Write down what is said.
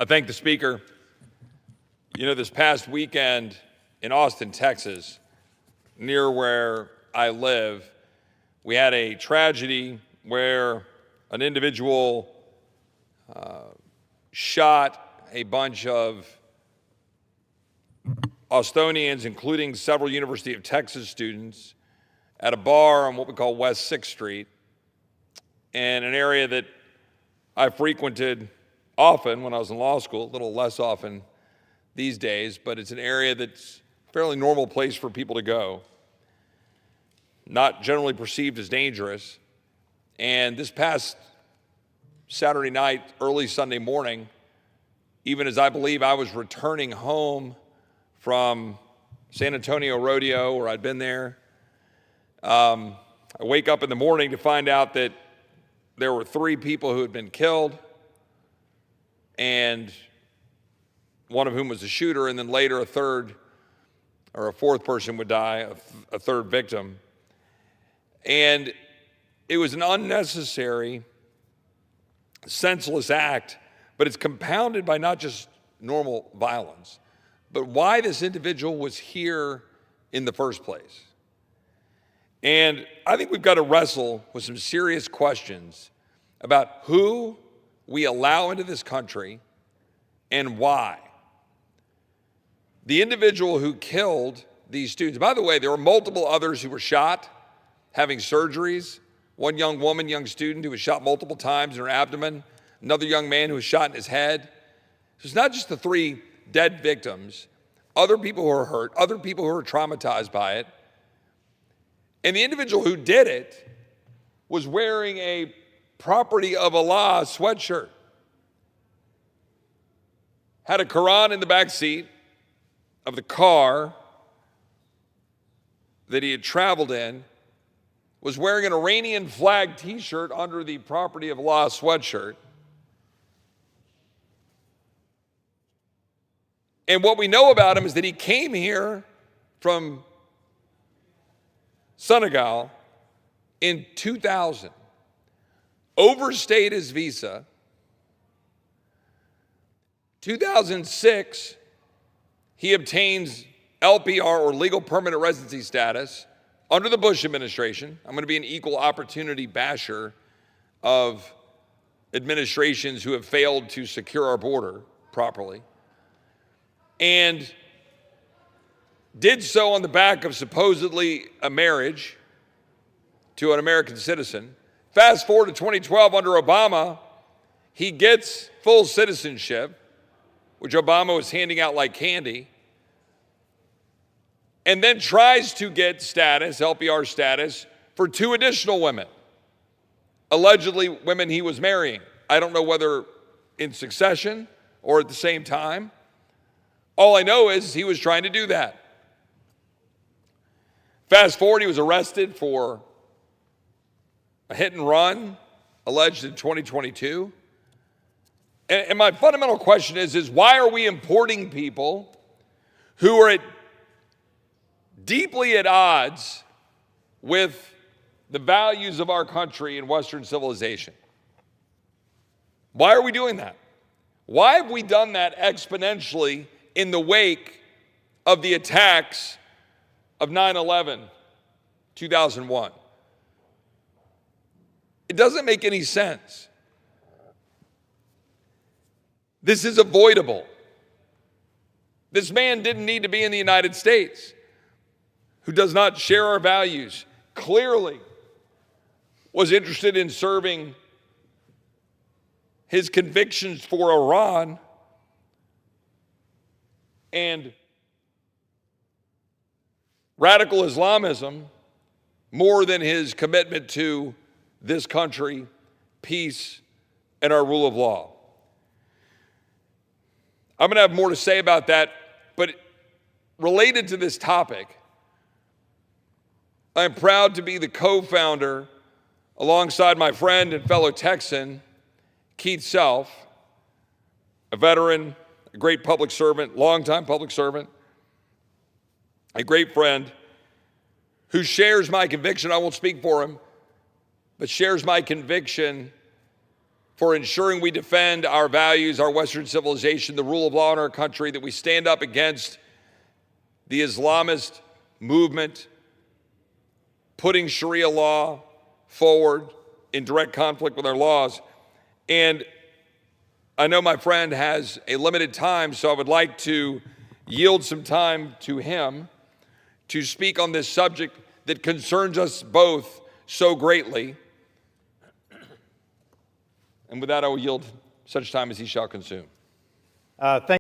I thank the Speaker. You know, this past weekend in Austin, Texas, near where I live, we had a tragedy where an individual shot a bunch of Austonians, including several University of Texas students, at a bar on what we call West 6th Street, in an area that I frequented often when I was in law school, a little less often these days, but it's an area that's a fairly normal place for people to go, not generally perceived as dangerous. And this past Saturday night, early Sunday morning, even as I believe I was returning home from San Antonio Rodeo, where I'd been there, I wake up in the morning to find out that there were 3 people who had been killed, and one of whom was a shooter, and then later a fourth person would die, a third victim. And it was an unnecessary, senseless act, but it's compounded by not just normal violence, but why this individual was here in the first place. And I think we've got to wrestle with some serious questions about who we allow into this country and why. The individual who killed these students, by the way, there were multiple others who were shot, having surgeries. One young woman, young student who was shot multiple times in her abdomen, another young man who was shot in his head. So it's not just the 3 dead victims, other people who are hurt, other people who are traumatized by it. And the individual who did it was wearing a Property of Allah sweatshirt, had a Quran in the back seat of the car that he had traveled in, was wearing an Iranian flag t-shirt under the Property of Allah sweatshirt. And what we know about him is that he came here from Senegal in 2000, overstayed his visa. 2006, he obtains LPR, or legal permanent residency status, under the Bush administration. I'm going to be an equal opportunity basher of administrations who have failed to secure our border properly, and did so on the back of supposedly a marriage to an American citizen. Fast forward to 2012, under Obama, he gets full citizenship, which Obama was handing out like candy, and then tries to get status, LPR status, for 2 additional women, allegedly women he was marrying. I don't know whether in succession or at the same time. All I know is he was trying to do that. Fast forward, he was arrested for a hit and run, alleged in 2022. And my fundamental question is why are we importing people who are deeply at odds with the values of our country and Western civilization? Why are we doing that? Why have we done that exponentially in the wake of the attacks of 9/11, 2001? It doesn't make any sense. This is avoidable. This man didn't need to be in the United States, who does not share our values, clearly was interested in serving his convictions for Iran and radical Islamism more than his commitment to this country, peace, and our rule of law. I'm going to have more to say about that, but related to this topic, I'm proud to be the co-founder, alongside my friend and fellow Texan, Keith Self, a veteran, a great public servant, longtime public servant, a great friend who shares my conviction. I won't speak for him, but shares my conviction for ensuring we defend our values, our Western civilization, the rule of law in our country, that we stand up against the Islamist movement, putting Sharia law forward in direct conflict with our laws. And I know my friend has a limited time, so I would like to yield some time to him to speak on this subject that concerns us both so greatly. And with that, I will yield such time as he shall consume. Thank